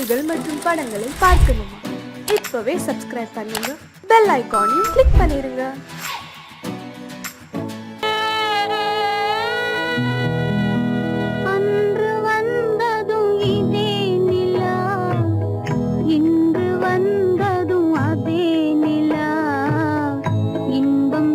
பாடல்கள் மற்றும் படங்களை பார்க்கணுமா? இப்பவே சப்ஸ்கிரைப் பண்ணுங்க, பெல் ஐகானையும் கிளிக் பண்ணிருங்க. அன்று வந்ததும் இதே நிலா, இன்று வந்ததும் அதே நிலா, இன்பம்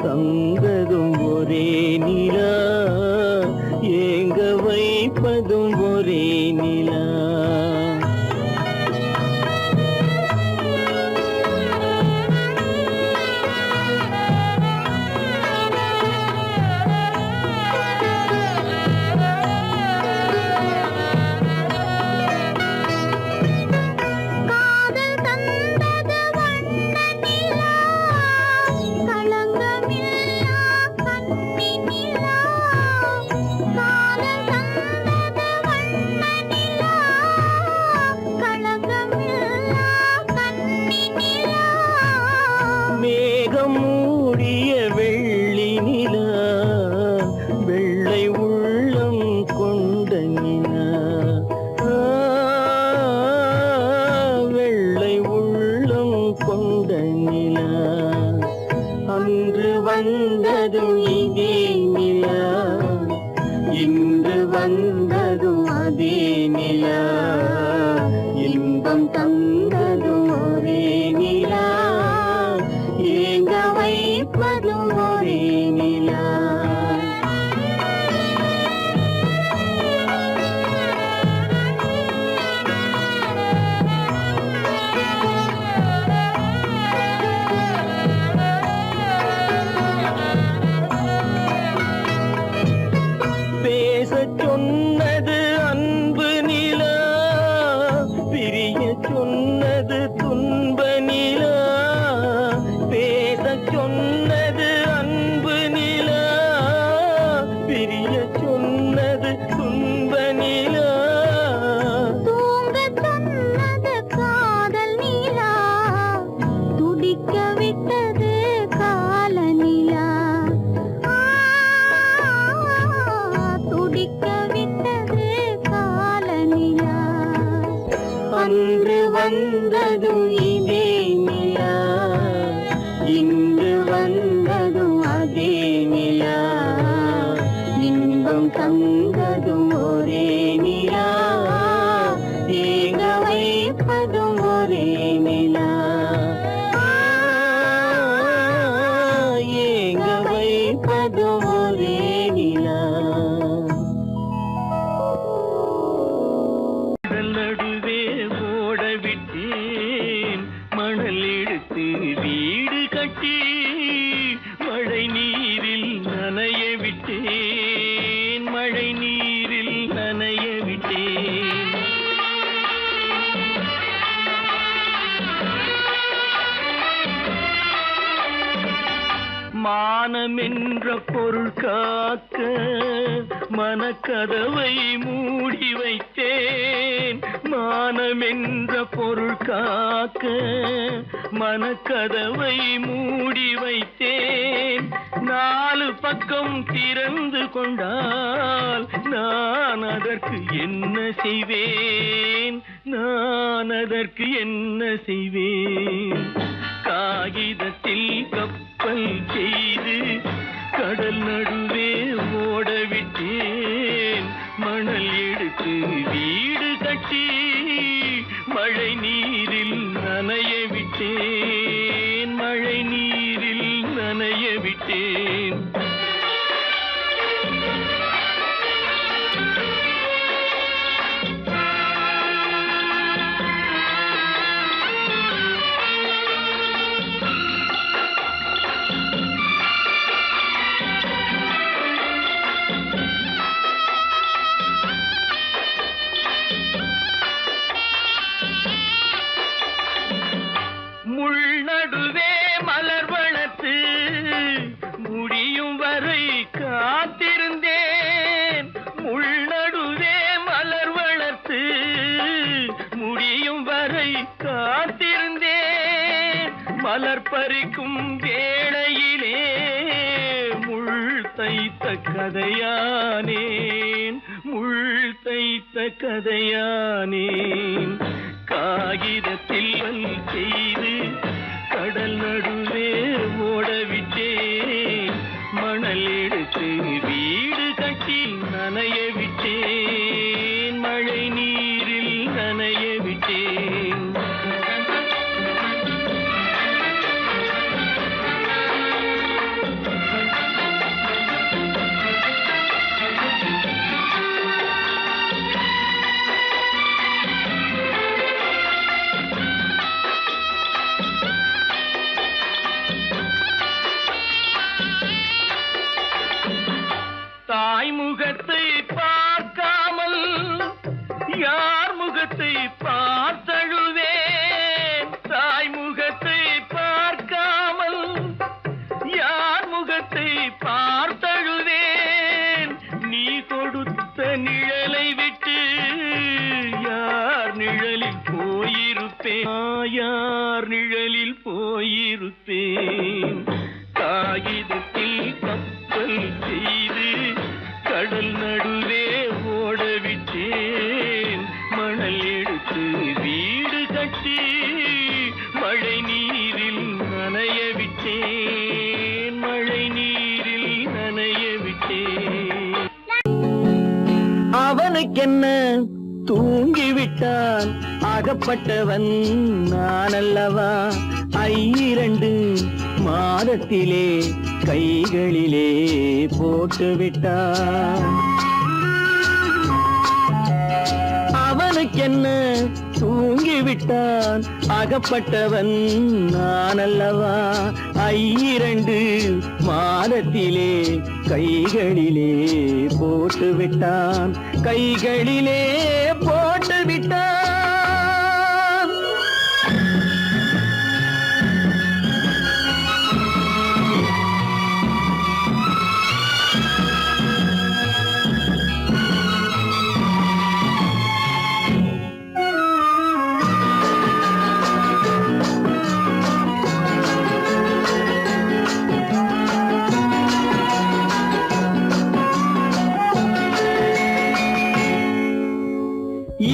தந்ததும் ஒரே நிலா, ஏங்க வைப்பதும் ஒரே நிலா. மேகம் மூடிய வெள்ளி நிலா, வெள்ளை உள்ளம் கொண்ட நிலா, வெள்ளை உள்ளம் கொண்ட நிலா. அன்று வந்ததும் இதே நிலா, இன்று வந்ததும் அதே நிலா, இன்பம் தந்ததும் ஒரே நிலா, ஏங்க வைப்பதும் ஒரே நிலா. பேசச் சொன்னது அன்பு நிலா, பிரிய சொன்னது துன்ப நிலா. பேசச் சொன்னது அன்பு நிலா, பிரிய சொன்னது துன்ப நிலா. தூங்கச் சொன்னது காதல் நிலா, துடிக்க விட்டது கால நிலா, துடிக்க விட்டது கால நிலா. அன்று வந்ததும் இதே நிலா, இன்று வந்ததும் அதே நிலா, இன்பம் தந்ததும் ஒரே நிலா, ஏங்க வைப்பதும் ஒரே நிலா, ஏங்க வைப்பதும் ஒரே நிலா. நடுவே ஓட விட்டேன் மணல் எடுத்து வீடு கட்டி, மழை நீரில் நனைய விட்டேன், மழை நீரில் நனைய விட்டேன். மானம் என்ற பொருள் காக்க மனக்கதவை மூடி வைத்தேன், மானம் என்ற பொருள் காக்க மனக்கதவை மூடி வைத்தேன். நாலு பக்கம் திறந்து கொண்டால் நான் அதற்கு என்ன செய்வேன், நான் அதற்கு என்ன செய்வேன். காகிதத்தில் கப்பல் செய்து கடல் நடுவே ஓட விட்டேன், மணல் எடுத்து வீடு கட்டி மழை நீரில் நனைய விட்டேன், மழை நீரில் நனைய விட்டேன். மலர் பறிக்கும் வேளையிலே முள் தைத்த கதையானேன், முள் தைத்த கதையானேன். காகிதத்தில் செய்து கடல் நடுவே ஓடவிட்டேன், மணல் எடுத்து வீடு கட்டி நனைய விட்டேன், மழை நீரில் நனைய விட்டேன். தாய் முகத்தை பார்க்காமல் யார் முகத்தை பார்த்தழுவேன், தாய் முகத்தை பார்க்காமல் யார் முகத்தை பார்த்தழுவேன். நீ கொடுத்த நிழலை விட்டு யார் நிழலில் போயிருப்பேன், யார் நிழலில் போயிருப்பேன். காகிதத்தில் கப்பல் செய்து கடல் நடுவே ஓடவிட்டேன், மணல் எடுத்து வீடு கட்டி மழை நீரில் நனைய விட்டேன், மழை நீரில் நனைய விட்டேன். அவனுக்கென்ன தூங்கிவிட்டான், அகப்பட்டவன் நான் அல்லவா. 2 மாதத்திலே கைகளிலே போட்டு விட்டான். அவனுக்கென்ன தூங்கிவிட்டான், அகப்பட்டவன் நான் அல்லவா. 2 மாதத்திலே கைகளிலே போட்டு விட்டான், கைகளிலே போட்டு விட்டான்.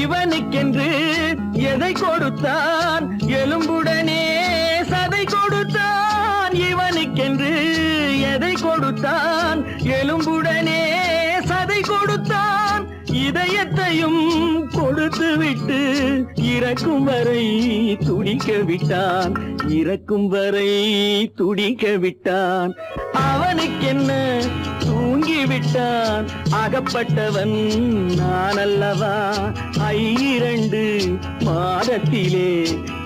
இவனுக்கென்று எதை கொடுத்தான், எலும்புடனே சதை கொடுத்தான். இவனுக்கென்று எதை கொடுத்தான், எலும்புடனே சதை கொடுத்தான். இதயத்தையும் கொடுத்து விட்டு இறக்கும் வரை துடிக்க விட்டான், இறக்கும் வரை துடிக்க விட்டான். அவனுக்கென்ன தூங்கிவிட்டான், அகப்பட்டவன் நான் அல்லவா. 2 மாதத்திலே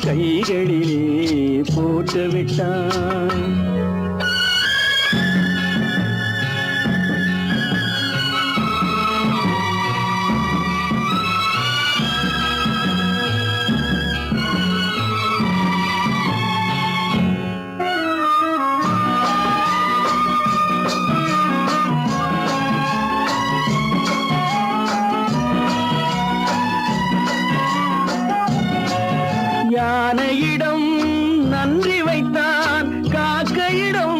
கைகளிலே போட்டு விட்டான். யானையிடம் நன்றி வைத்தான், காக்கையிடம்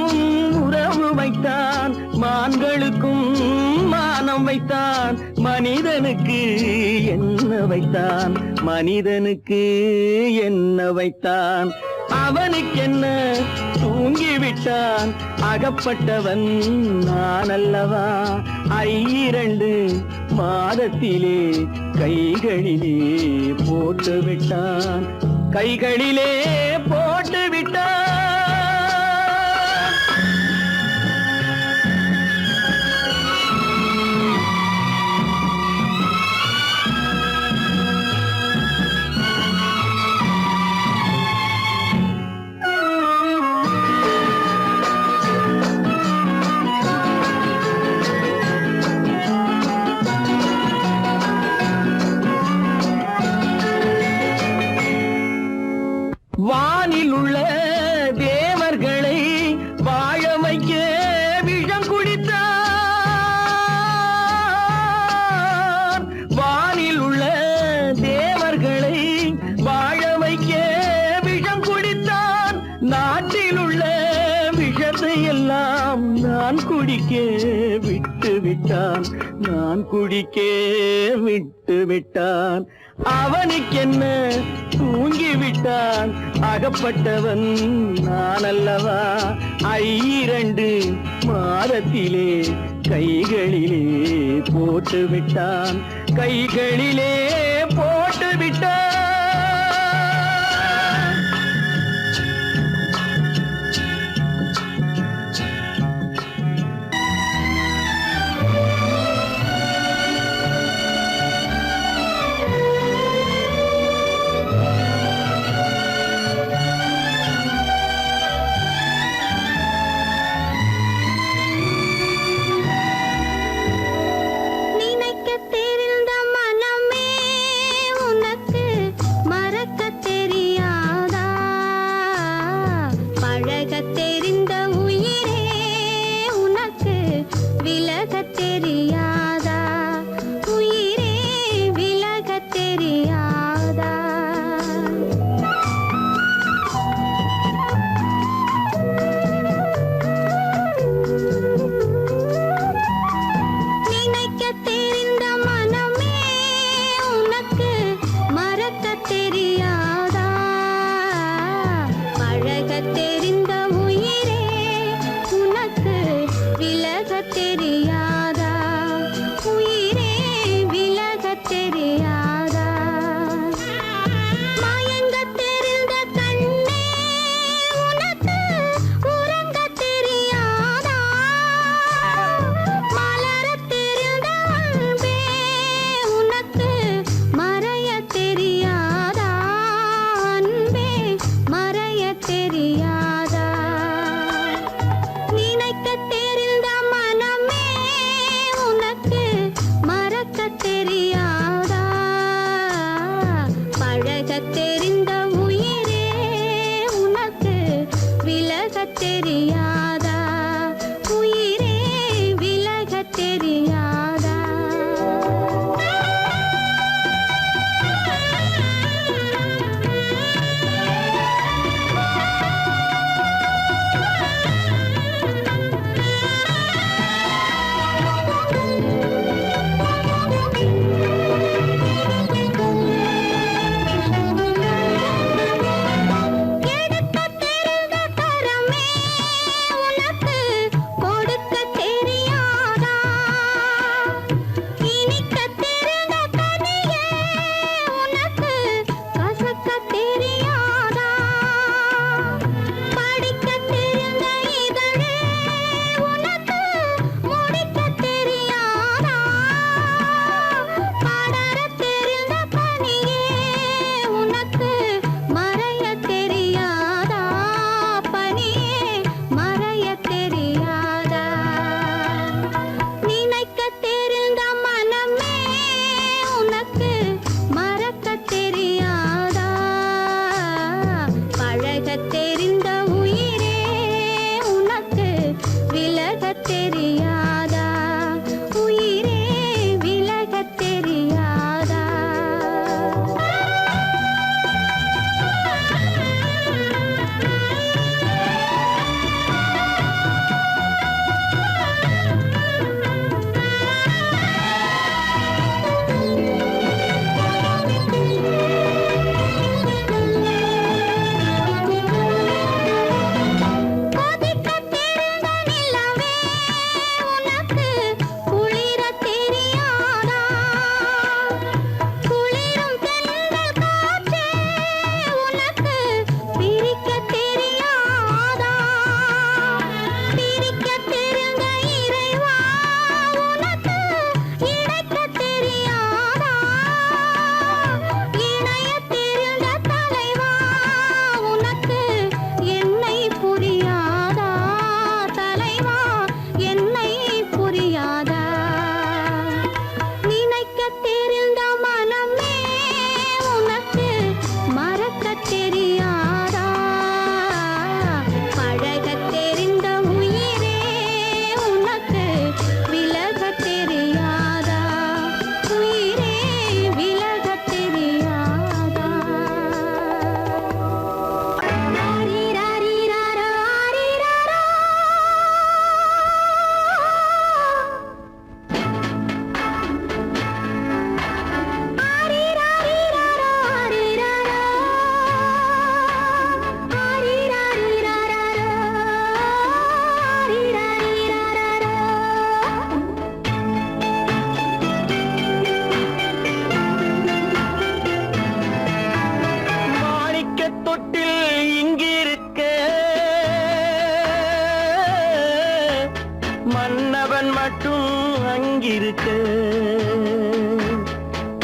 உறவு வைத்தான். மான்களுக்கும் மானம் வைத்தான், மனிதனுக்கு என்ன வைத்தான், மனிதனுக்கு என்ன வைத்தான். அவனுக்கென்ன தூங்கிவிட்டான், அகப்பட்டவன் நான் அல்லவா. 2 மாதத்திலே கைகளிலே போட்டு விட்டான், கைகளிலே போட்டு விட்டான். வானில் உள்ள தேவர்களை வாழ வைக்க விஷம் குடித்தான். வானில் உள்ள தேவர்களை வாழ வைக்க விஷம் குடித்தான். குடிக்க விட்டு விட்டான், நான் குடிக்க விட்டு விட்டான். அவனுக்கென்ன தூங்கி விட்டான், அகப்பட்டவன் நான் அல்லவா. 2 மாதத்திலே கைகளிலே போட்டு விட்டான், கைகளிலே போட்டு விட்டான். நினைக்கத் தெரிந்த மனமே உனக்கு மறக்கத் தெரியாதா? பழகத் தெரிந்த உயிரே உனக்கு விலகத் தெரியாதா? உயிரே விலகத் தெரியாதா? நினைக்கத் தெரிந்த மனமே உனக்கு மறக்கத் தெரியாதா? பழகத் தெரிந்த உயிரே உனக்கு விலகத் தெரியாதா? உயிரே விலகத் தெரியாதா? மயங்கத் தெரிந்த கண்ணே உனக்கு உறங்கத் தெரியாதா? மலரத் தெரிந்த அன்பே உனக்கு மறையத் தெரியாதா? அன்பே மறையத் தெரியாதா? நினைக்கத் தெரிந்த மனமே உனக்கு மறக்கத் தெரியாதா? பழகத் தெரிந்த உயிரே உனக்கு விலகத் தெரியாதா? உயிரே விலகத் தெரியாதா? தொட்டில் இங்கிருக்க மன்னவன் மட்டும் அங்கிருக்க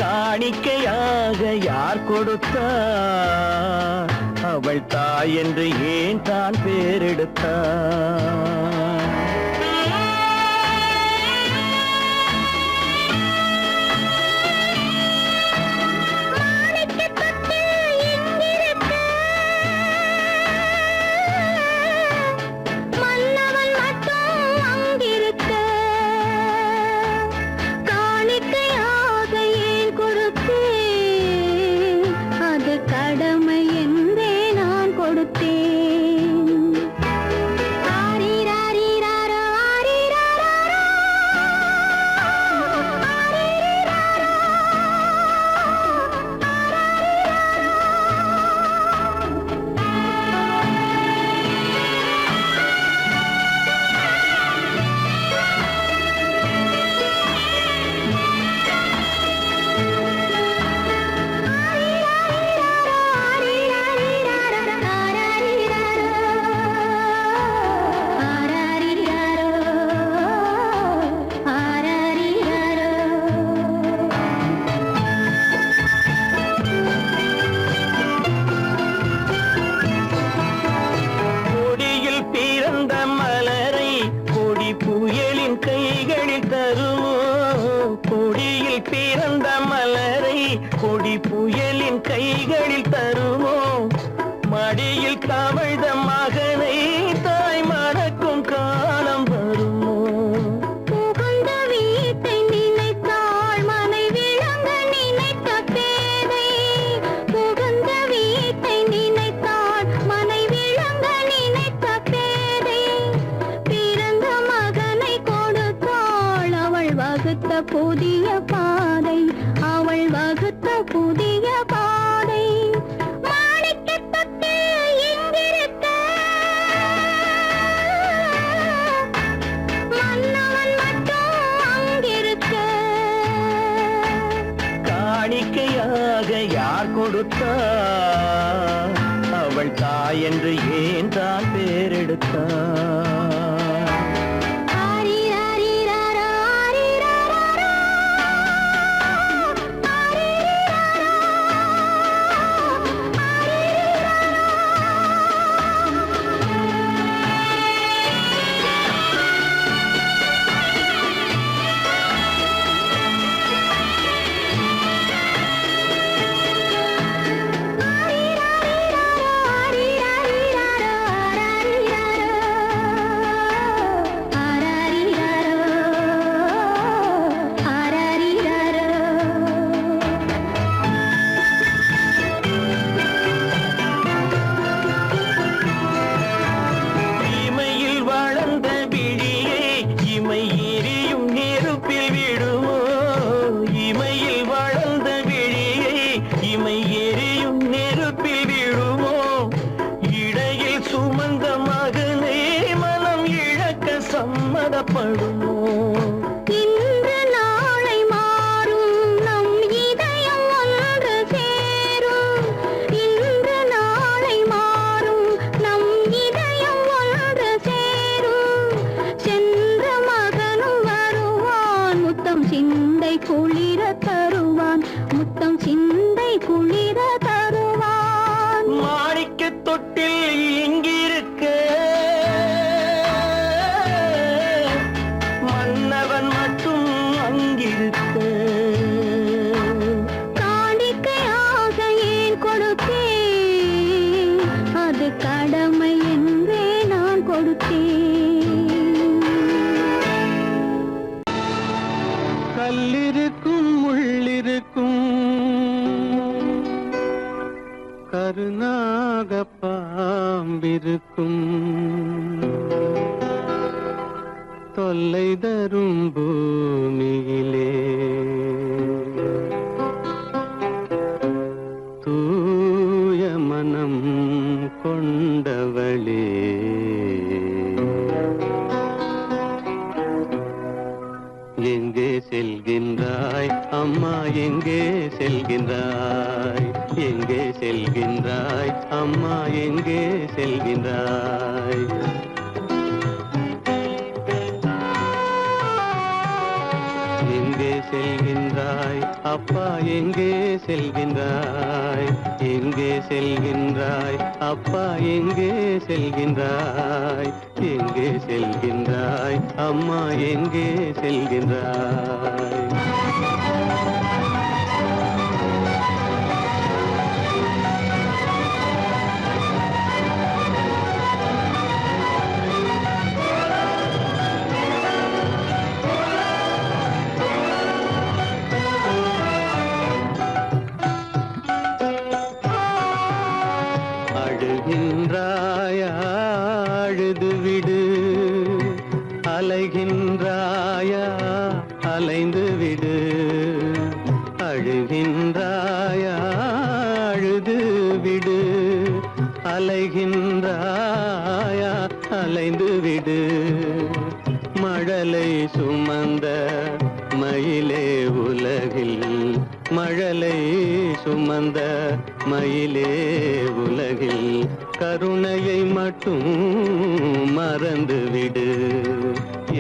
காணிக்கையாக யார் கொடுத்தார் அவள் தாய் என்று ஏன் தான் பேரெடுத்தார் கொடி புயலின் கைகளில் தருமோ மடியில் கவிழ்ந்த மகனை தாய் மறக்கும் காலம் வருமோ புகுந்த வீட்டை நினைத்தாள் மனை விளங்க நினைத்த பேதை புகுந்த வீட்டை நினைத்தாள் மனை விளங்க நினைத்த பேதை பிறந்த மகனை கொடுத்தாள் அவள் வகுத்த புதிய பாதை அவள் வகுத்த புதிய பாதை மாணிக்கத் தொட்டில் இங்கிருக்க மன்னவன் மட்டும் அங்கிருக்க காணிக்கையாக யார் கொடுத்தார் அவள் தாய் என்று ஏன் தான் பேரெடுத்தார் சம்மதப்படுமோ இன்று நாளை மாறும் நம் இதயம் ஒன்று சேரும் இன்று நாளை மாறும் நம் இதயம் ஒன்று சேரும் சென்ற மகனும் வருவான் முத்தம் சிந்தை குளிர தருவான் முத்தம் சிந்தை குளிர தருவான் மாணிக்கத் தொட்டில் இங்கிருக்க காணிக்கையாக ஏன் கொடுத்தேன் அது கடமை என்றே நான் கொடுத்தேன் கல்லிருக்கும் முள்ளிருக்கும் கருநாக பாம்பிருக்கும் தொல்லை தரும் பூமியிலே தூய மனம் கொண்டவளே எங்கே செல்கின்றாய் அம்மா எங்கே செல்கின்றாய் எங்கே செல்கின்றாய் அம்மா எங்கே செல்கின்றாய் எங்கே செல்கின்றாய் அப்பா எங்கே செல்கின்றாய் எங்கே செல்கின்றாய் அப்பா எங்கே செல்கின்றாய் எங்கே செல்கின்றாய் அம்மா எங்கே செல்கின்றாய் அழுகின்றாயா அழுது விடு அலைகின்றாயா அலைந்து விடு அழுகின்றாயா அழுது விடு அலைகின்றாயா அலைந்து விடு மழலை சுமந்த மயிலே உலகில் மழலை சுமந்த மயிலே உலகில் கருணையை மட்டும் மறந்துவிடு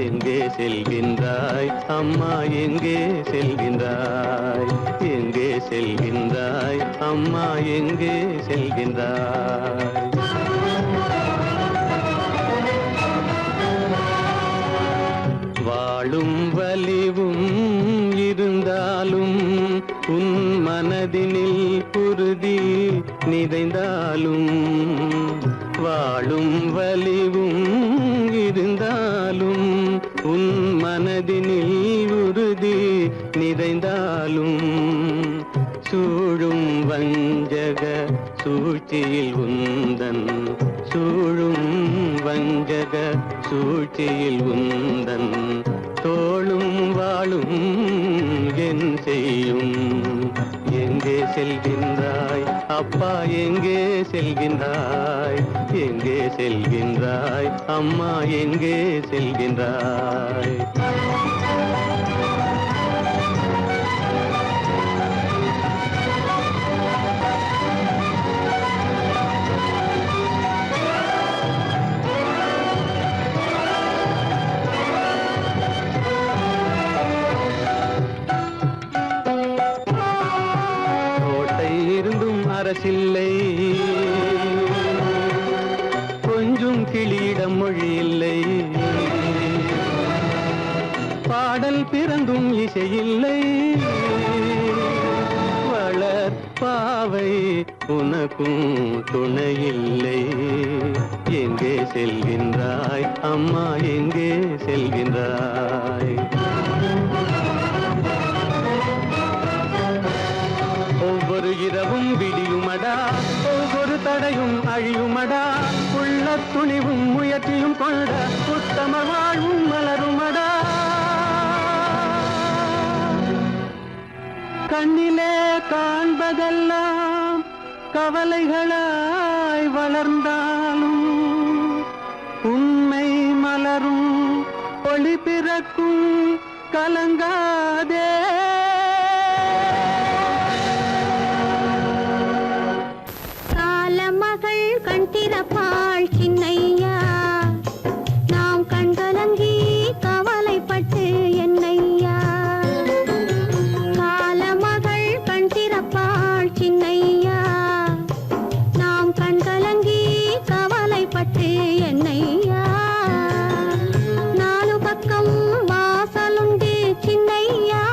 எங்கே செல்கின்றாய் அம்மா எங்கே செல்கின்றாய் எங்கே செல்கின்றாய் அம்மா எங்கே செல்கின்றாய் வாழும் வலிவும் இருந்தாலும் உன் மனதினில் உறுதி நிறைந்தாலும் வாழும் வலிவும் இருந்தாலும் உன் மனதினில் உறுதி நிறைந்தாலும் சூழும் வஞ்சக சூழ்ச்சியில் உந்தன் சூழும் வஞ்சக சூழ்ச்சியில் உந்தன் தோளும் வாழும் என் செய்யும் எங்கே செல்கின்றாய் அப்பா எங்கே செல்கின்றாய் எங்கே செல்கின்றாய் அம்மா எங்கே செல்கின்றாய் அரசில்லை கொஞ்சம் கிளியிடம் மொழி இல்லை பாடல் பிறந்தும் இசையில்லை வளர் பாவை உனக்கும் துணையில்லை எங்கே செல்கின்றாய் அம்மா எங்கே செல்கின்றாய் ஒவ்வொரு இரவும் விடியுமடா ஒவ்வொரு தடையும் அழியுமடா உள்ள துணிவும் முயற்சியும் கொண்ட உத்தம வாழ்வும் மலருமடா கண்ணிலே காண்பதெல்லாம் கவலைகளாய் வளர்ந்தாலும் உண்மை மலரும் ஒளி பிறக்கும் கலங்காதே மகள் கண் திறப்பாள் சின்னையா நாம் கண்கலங்கி கவலைப்பட்டு என்னையா காலமகள் கண் திறப்பாள் சின்னையா நாம் கண்கலங்கி கவலைப்பட்டு என்னையா நாலு பக்கம் வாசலுண்டு சின்னையா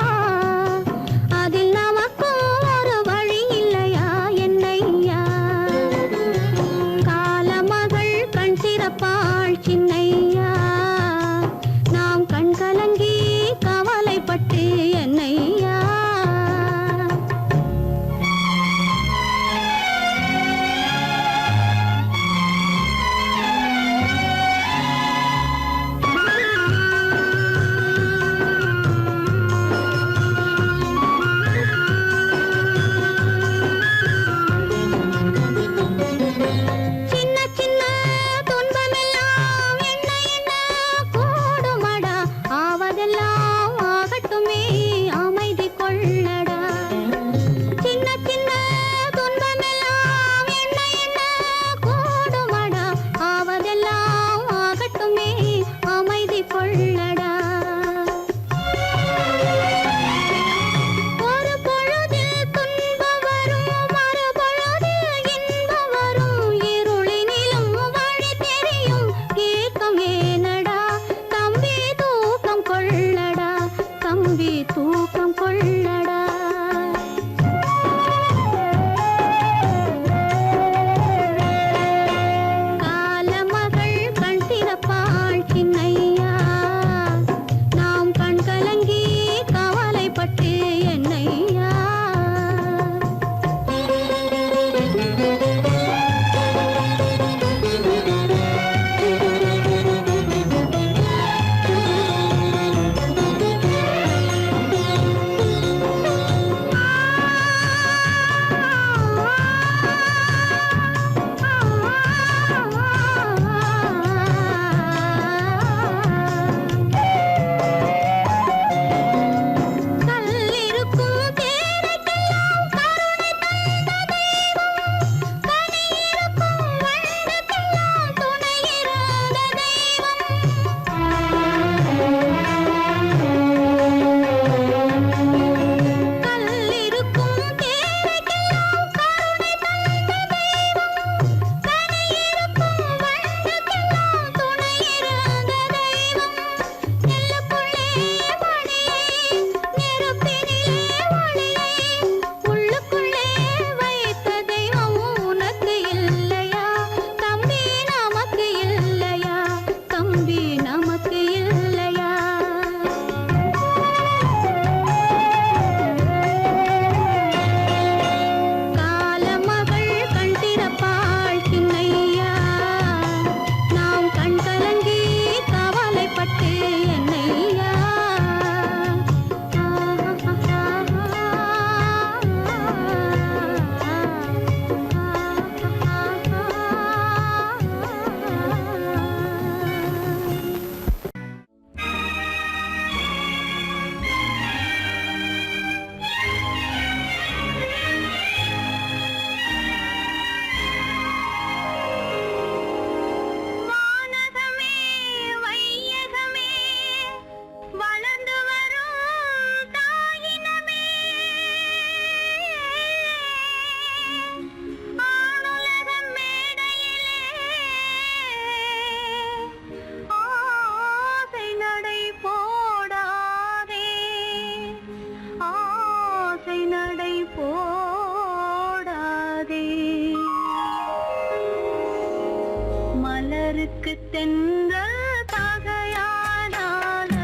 மலருக்கு தென்றல் பகையானால்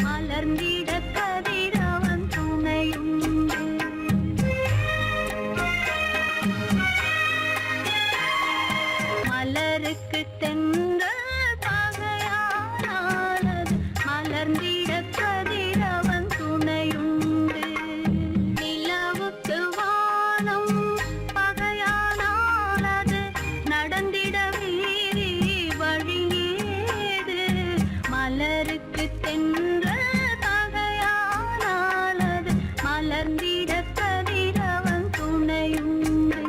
மலர்ந்திட கதிரவன் துணையுண்டு. மலருக்கு தென்றல் பகையானால் மலர்ந்திட கதிரவன் துணையுண்டு. நிலவுக்கு வானம் பகையானால் அது நடந்திட வேறே வழியேது. மலருக்கு தென்றல் பகையானால் அது மலர்ந்திட கதிரவன் துணையுண்டு.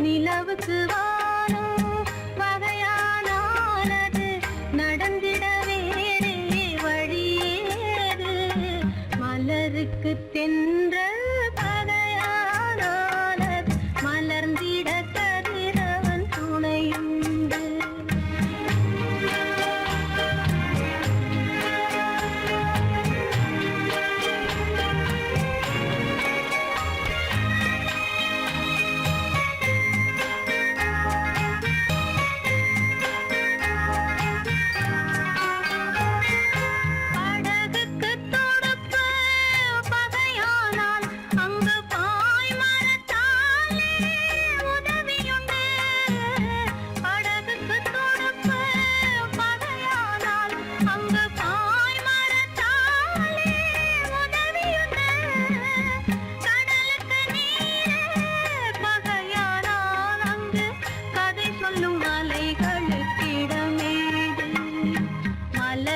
நிலவுக்கு வானம் பகையானால் அது நடந்திட வேறே வழியேது. மலருக்கு தென்றல் பகையானால் அது மலர்ந்திட கதிரவன் துணையுண்டு.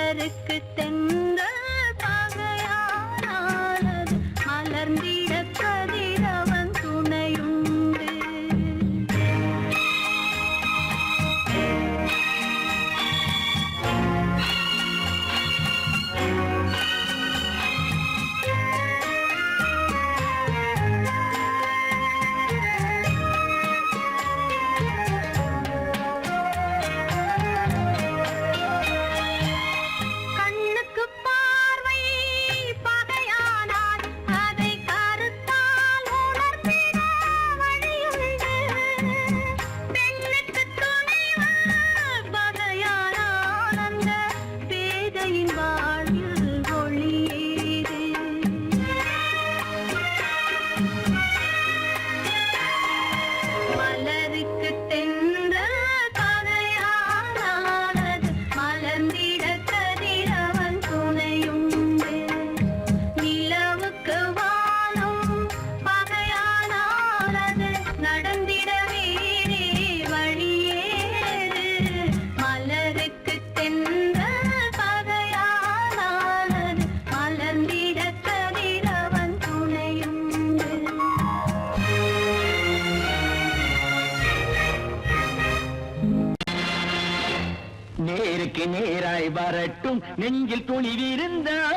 மலருக்கு தென்றல் பகையானால் அது மலர்ந்திட கதிரவன் துணையுண்டு. மலருக்கு தென்றல் பகையானால் அது மலர்ந்திட கதிரவன் துணையுண்டு. நிலவுக்கு வானம் பகையானால் அது நடந்திட வேறே வழியேது. மலருக்கு தென்றல் பகையானால் அது மலர்ந்திட கதிரவன் துணையுண்டு. நேருக்கு நேராய் வரட்டும் நெஞ்சில் துணிவிருந்தால்.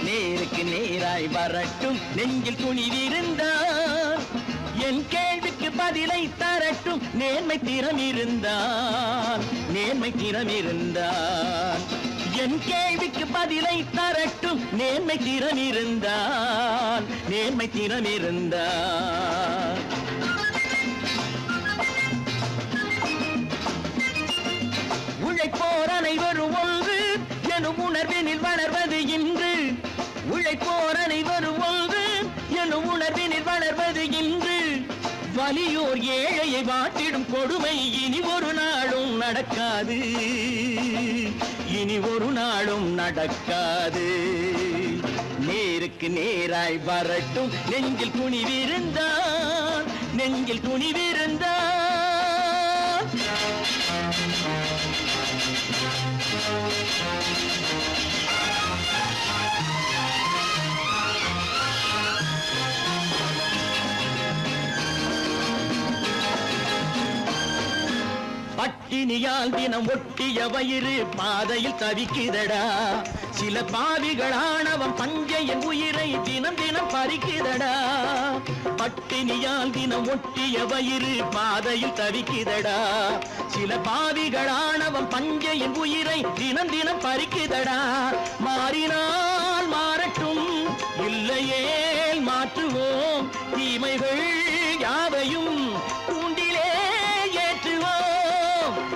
நேருக்கு நேராய் வரட்டும் நெஞ்சில் துணிவிருந்தால். என் கேள்விக்கு பதிலை தரட்டும் நேர்மை திறம் இருந்தால். நேர்மை திறம் இருந்தால் என் கேள்விக்கு பதிலை தரட்டும் நேர்மை திறம் இருந்தால். நேர்மை திறம் இருந்தால் உழைப்போர் அனைவரும் ஒன்று எனும் உணர்வினில் வளர்வது இன்று. உழைப்போர் அனைவரும் ஒன்று எனும் உணர்வினில் வளர்வது இன்று. வலியோர் ஏழையை வாட்டிடும் கொடுமை இனி ஒரு நாளும் நடக்காது. இனி ஒரு நாளும் நடக்காது. நேருக்கு நேராய் வரட்டும் நெஞ்சில் துணிவிருந்தான் நெஞ்சில் துணிவிருந்தான் பட்டினியால் தினம் ஒட்டிய வயிறு பாதையில் தவிக்குதடா சில பாவிகளானவன் பஞ்சையின் உயிரை தினம் தினம் பறிக்குதடா பட்டினியால் தினம் ஒட்டிய வயிறு பாதையில் தவிக்குதடா சில பாவிகளானவன் பஞ்சையின் உயிரை தினம் தினம் பறிக்குதடா மாறினால் மாறட்டும் இல்லையே மாற்றுவோம் தீமைகள் யாவையும்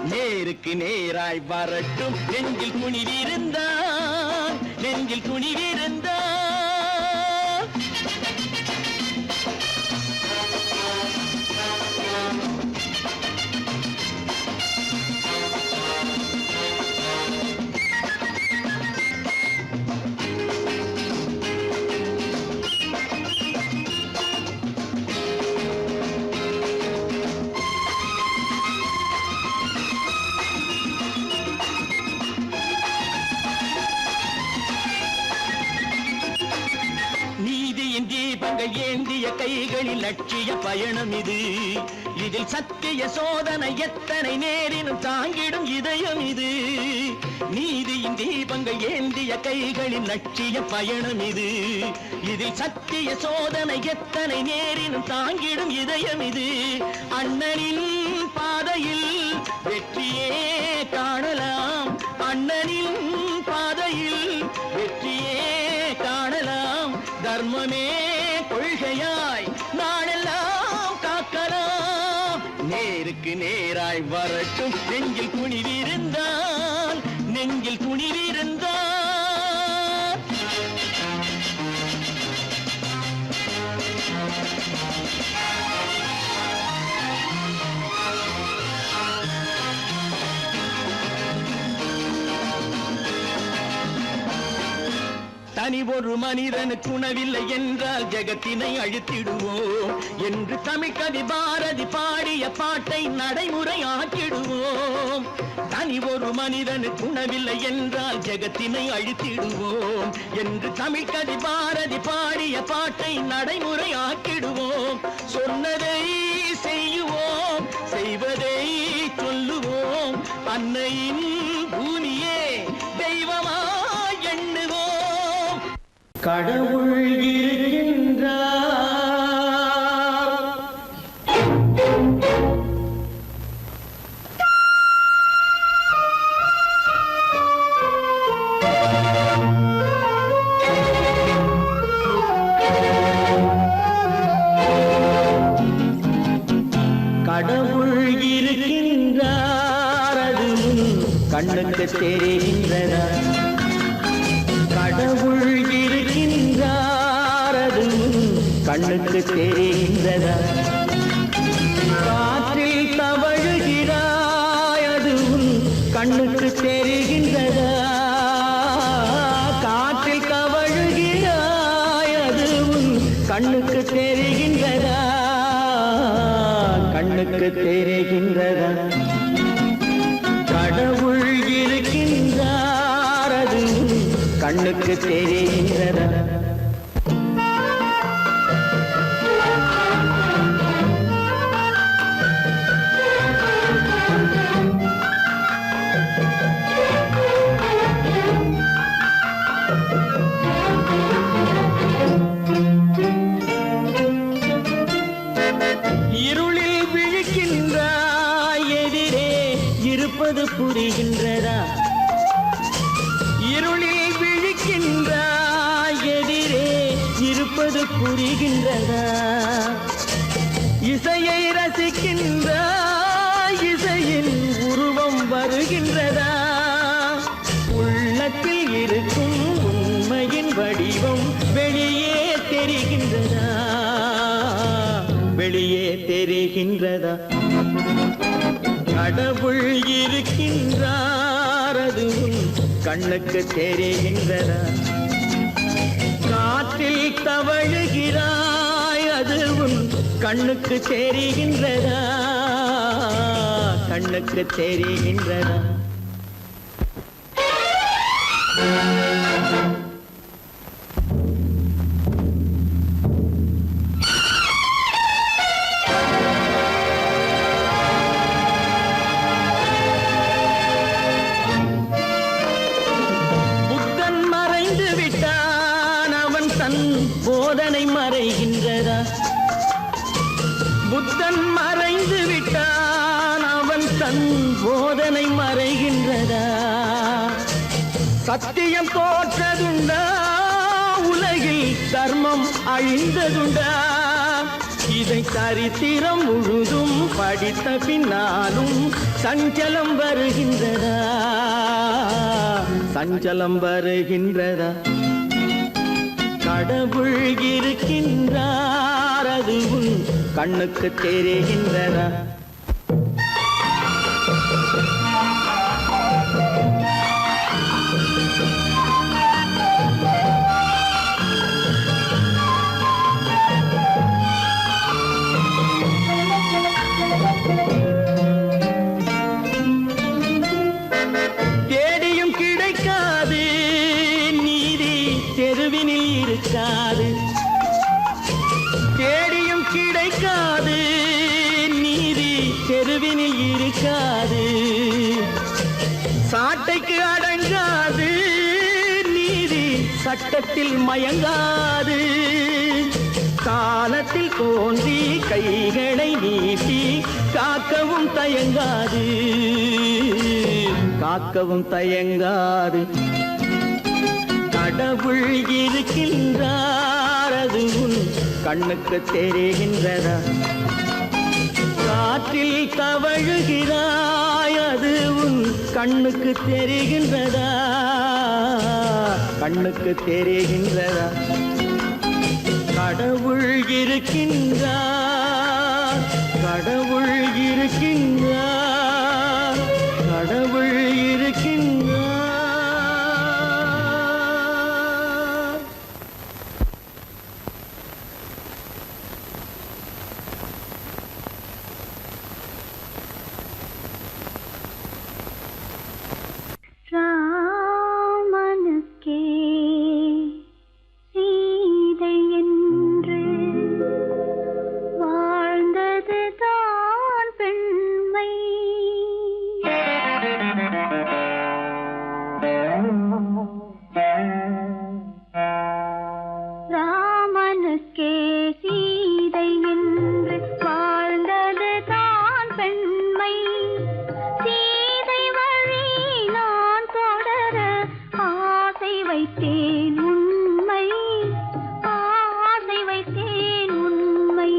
நேருக்கு நேராய் வரட்டும் நெஞ்சில் துணிவிருந்தான் நெஞ்சில் துணிவிருந்தான் தீபங்கள் ஏந்திய கைகளில் லட்சிய பயணம் இது இதில் சத்திய சோதனை எத்தனை நேரினும் தாங்கிடும் இதயம் இது நீதியின் தீபங்கள் ஏந்திய கைகளில் லட்சிய பயணம் இது இதில் சத்திய சோதனை எத்தனை நேரினும் தாங்கிடும் இதயம் இது அண்ணனின் பாதையில் வெற்றியே காணலாம் அண்ணனின் பாதையில் வெற்றியே காணலாம் தர்மமே கொள்கையாய் நாடெல்லாம் காக்கலாம் நேருக்கு நேராய் வரட்டும் நெஞ்சில் துணிவிருந்தான் நெஞ்சில் துணிவிருந்தான் தனி ஒரு மனிதனுக்கு உணவில்லை என்றால் ஜெகத்தினை அழித்திடுவோம் என்று தமிழ் கவி பாரதி பாடிய பாட்டை நடைமுறை ஆக்கிடுவோம் தனி ஒரு மனிதனுக்கு உணவில்லை என்றால் ஜெகத்தினை அழித்திடுவோம் என்று தமிழ் கவி பாரதி பாடிய பாட்டை நடைமுறை ஆக்கிடுவோம் சொன்னதை செய்யுவோம் செய்வதை சொல்லுவோம் அன்னையின் பூமியே தெய்வமா எண்ணுவோம் கடவுள் இருக்கின்றார் கடவுள் இருக்கின்றார் அது கண்ணுக்கு தெரிகின்றதா கடவுள் இருக்கின்றார் அது கண்ணுக்கு தெரிகின்றதா காற்றில் தவழுகிறாய் அது கண்ணுக்கு தெரிகின்றதா காற்றில் தவழுகிறாய் அது கண்ணுக்கு தெரிகின்றதா கண்ணுக்கு தெரிகின்றதா கடவுள் இருக்கின்றார் அது கண்ணுக்கு தெரிகின்றதா இருளில் விழிக்கின்றாய் எதிரே இருப்பது புரிகின்றதா இருளில் விழிக்கின்றாய் எதிரே இருப்பது புரிகின்றதா இசையை ரசிக்கின்றாய் இசையின் உருவம் வருகின்றதா உள்ளத்தில் இருக்கும் உண்மையின் வடிவம் வெளியே தெரிகின்றதா வெளியே தெரிகின்றதா கடவுள் இருக்கின்றார் அது கண்ணுக்கு தெரிகின்றதா தவழுகிறாய் அது உன் கண்ணுக்கு தெரிகின்றதா கண்ணுக்கு தெரிகின்றதா புத்தன் மறைந்து விட்டான் அவன் தன் போதனை மறைகின்றதா புத்தன் மறைந்து விட்டான் அவன் தன் போதனை மறைகின்றதா சத்தியம் தோற்றதுண்டா உலகில் தர்மம் அழிந்ததுண்டா இதை சரித்திரம் முழுதும் படித்த பின்னாலும் சஞ்சலம் வருகின்றதா சஞ்சலம் வருகின்றதா கடவுள் இருக்கின்றார் அது உன் கண்ணுக்கு தெரிகின்றதா தேடியும் கிடைக்காது நீதி தெருவினில் இருக்காது தேடியும் கிடைக்காது நீதி தெருவினில் இருக்காது சாட்டைக்கு அடங்காது நீதி சட்டத்தில் மயங்காது காலத்தில் தோன்றி கைகளை நீட்டி காக்கவும் தயங்காது காக்கவும் தயங்காது கடவுள் இருக்கின்றார் அது உன் கண்ணுக்கு தெரிகின்றதா காற்றில் தவழுகிறாய் அது உன் கண்ணுக்கு தெரிகின்றதா கண்ணுக்கு தெரிகின்றதா கடவுள் இருக்கின்றார் கடவுள் இருக்கின்றார் கடவுள் இருக்கின்றார் ராமனுக்கே சீதை என்று வாழ்ந்தது தான் பெண்மை ராமனுக்கே சீதை என்று வாழ்ந்தது தான் பெண்மை சீதை வழி நான் தொடர ஆசை வைத்தேன் உண்மை ஆசை வைத்தேன் உண்மை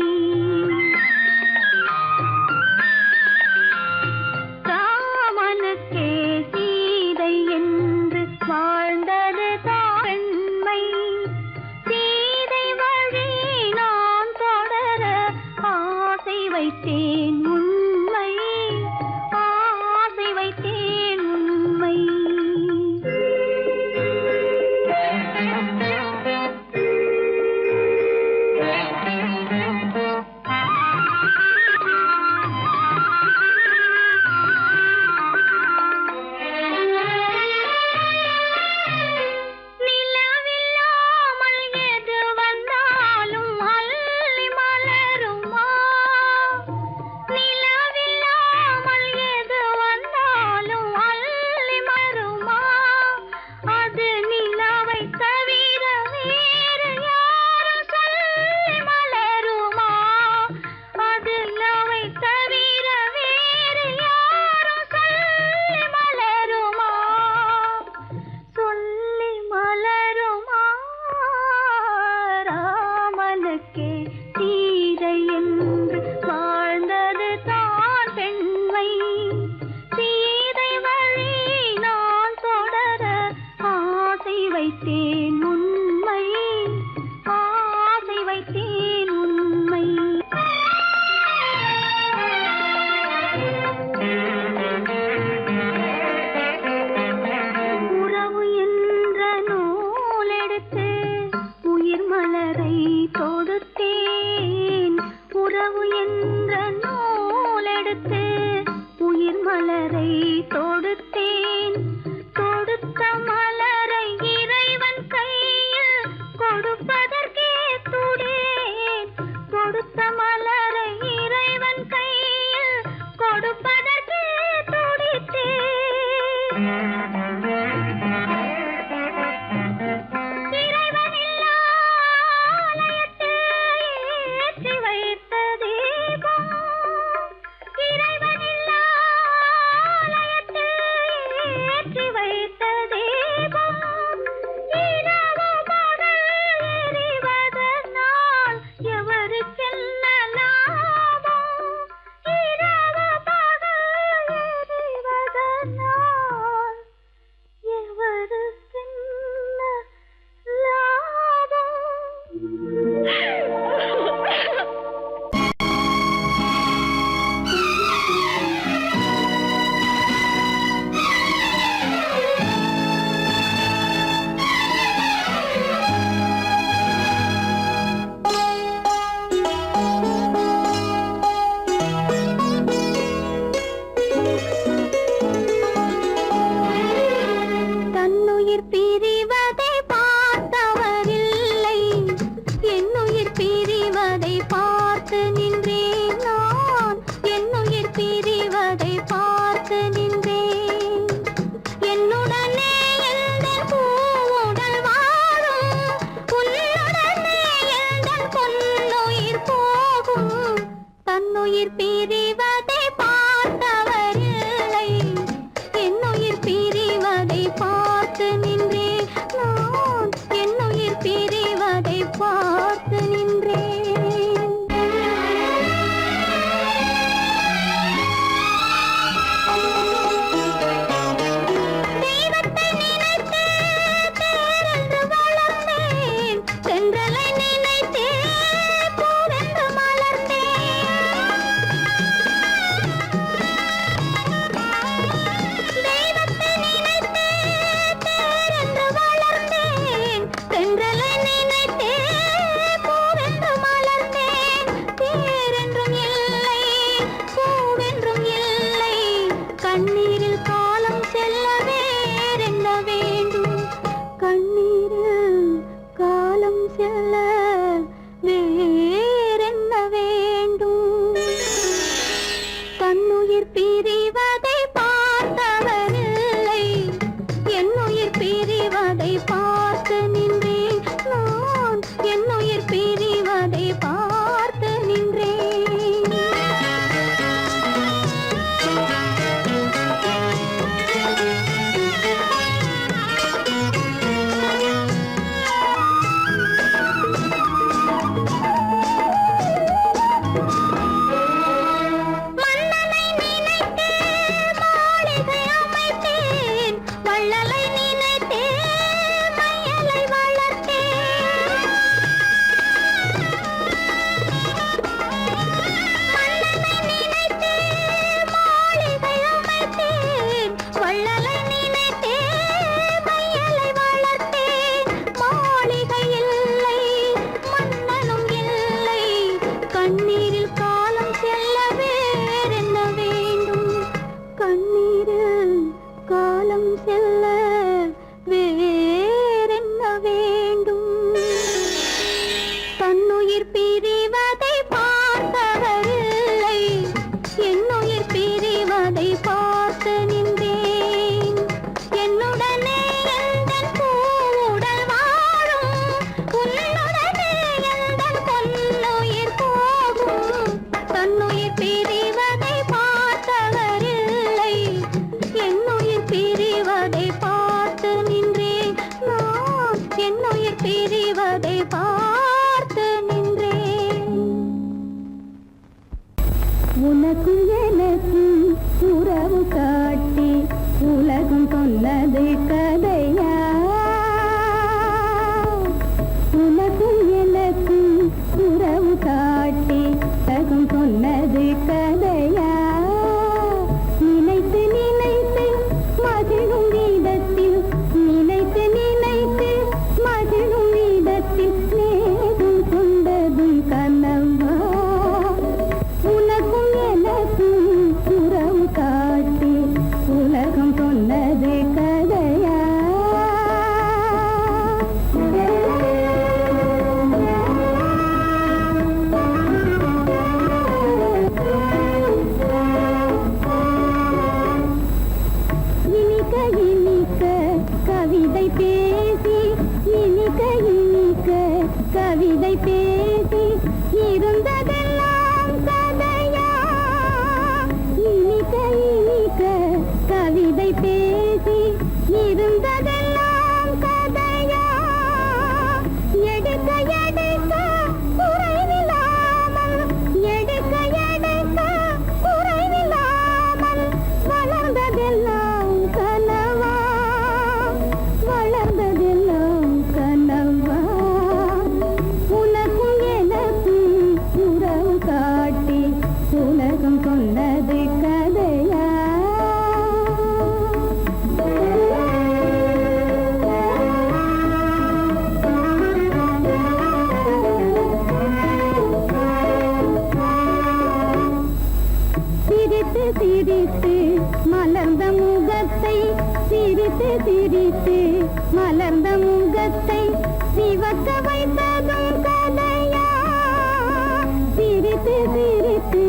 ராமனுக்கே சீதை என்று வாழ்ந்தது தான் பெண்மை சீதை வழி நான் தொடர ஆசை வைத்தேன் உண்மை ஆசை வைத்தேன் உண்மை காலம் செல்ல சிரித்து மலர்ந்த முகத்தை சிவக்க வைத்ததும் கலையா சிரித்து சிரித்து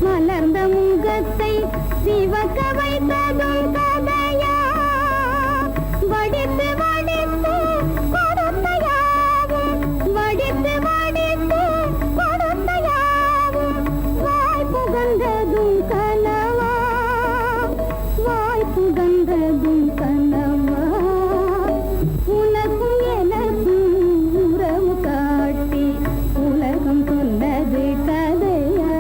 மலர்ந்த முகத்தை சிவக்க வைத்ததும் கலையா வடித்து வடித்து கொடுத்தையாவும் வடித்து வடித்து கொடுத்தையாவும் வாய் புகழ்ந்ததும் கனவா வாய் புகழ்ந்ததும் கனவா உனக்கும் எனக்கும் உறவு காட்டி உலகம் சொன்னது கதையா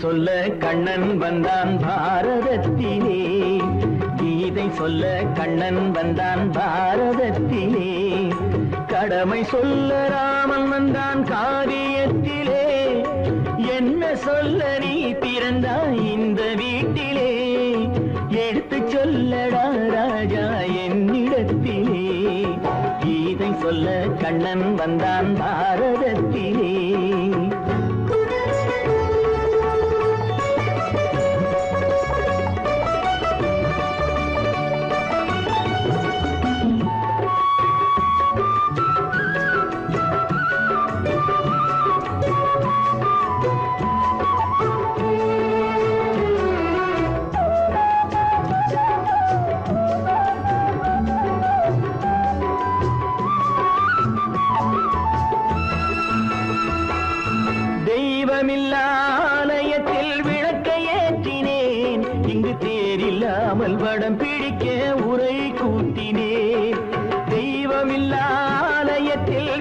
சொல்ல கண்ணன் வந்தான் பாரதத்திலே கீதை சொல்ல கண்ணன் வந்தான் பாரதத்திலே கடமை சொல்ல ராமன் வந்தான் காரியத்திலே என்ன சொல்ல நீ பிறந்தாய் இந்த வீட்டிலே எடுத்து சொல்லடா ராஜா என்னிடத்திலே கீதை சொல்ல கண்ணன் வந்தான் பாரதத்திலே தெய்வமில்லாலயத்தில் விளக்கை ஏற்றினேன், இங்கு தேரில்லாமல் வடம் பிடிக்க உரை கூட்டினேன். தெய்வமில்லாலயத்தில்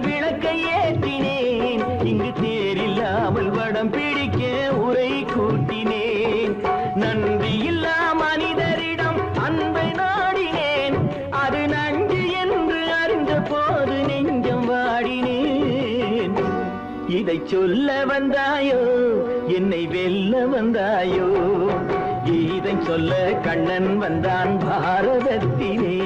விளக்கை ஏற்றினேன், இங்கு தேரில்லாமல் வடம் பிடிக்க உரை கூட்டினேன். நன்றியில்லா மனிதரிடம் அன்பை நாடினேன், அது நன்றி என்று அறிந்த போது நெஞ்சம் வாடினேன். இதை சொல்ல வந்தாயோ, என்னை வெல்ல வந்தாயோ, இதை சொல்ல கண்ணன் வந்தான் பாரதத்திலே.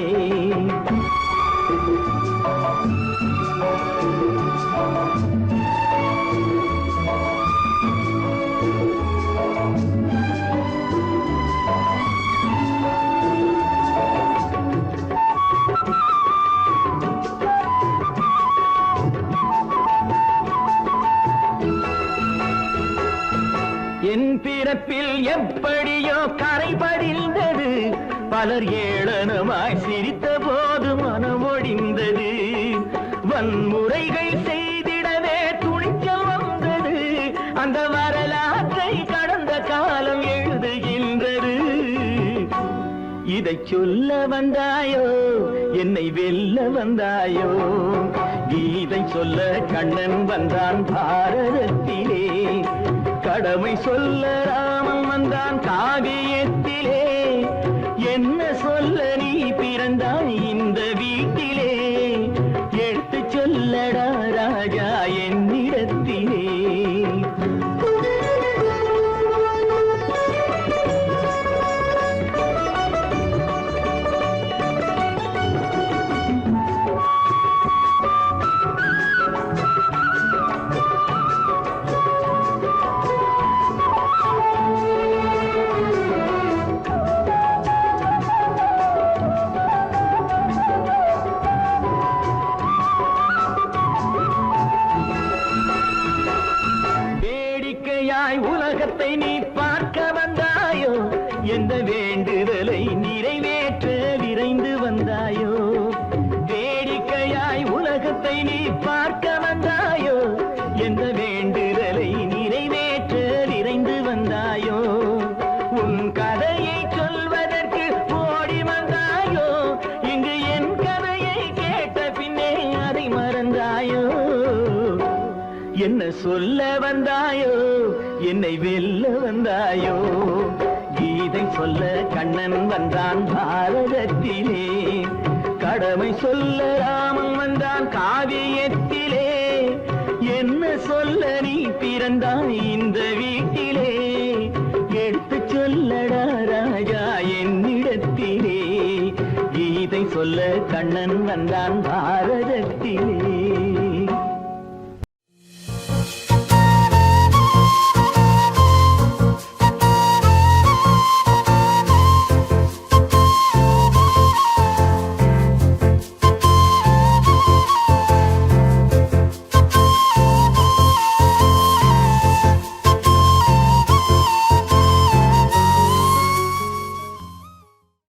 என் பிறப்பில் எப்படியோ கரை படிந்தது, பலர் ஏளனமாய் சிரித்த போது மனமொடிந்தது. வன்முறைகள் செய்திடவே துணிச்சல் வந்தது, அந்த வரலாற்றை கடந்த காலம் எழுதுகின்றது. இதை சொல்ல வந்தாயோ, என்னை வெல்ல வந்தாயோ, கீதை சொல்ல கண்ணன் வந்தான் பாரதத்திலே. கடமை சொல்ல ராமன் வந்தான் காவியத்திலே. என்ன சொல்ல நீ பிறந்தாய் இந்த வீட்டிலே, எடுத்து சொல்லடா ராஜா என்னிடத்திலே. உலகத்தை நீ பார்க்க வந்தாயோ, எந்த வேண்டுதலை நிறைவேற்ற விரைந்து வந்தாயோ. வேடிக்கையாய் உலகத்தை நீ பார்க்க வந்தாயோ, எந்த வேண்டுதலை நிறைவேற்ற விரைந்து வந்தாயோ. உன் கதையை சொல்வதற்கு ஓடி வந்தாயோ, இங்கு என் கதையை கேட்ட பின்னே அதை மறந்தாயோ. என்ன சொல்ல வந்தாயோ, என்னை வெல்ல வந்தாயோ, கீதை சொல்ல கண்ணன் வந்தான் பாரதத்திலே. கடமை சொல்ல ராமன் வந்தான் காவியத்திலே. என்ன சொல்ல நீ பிறந்தாய் இந்த வீட்டிலே, எடுத்து சொல்லடா ராஜா என்னிடத்திலே. கீதை சொல்ல கண்ணன் வந்தான் பாரத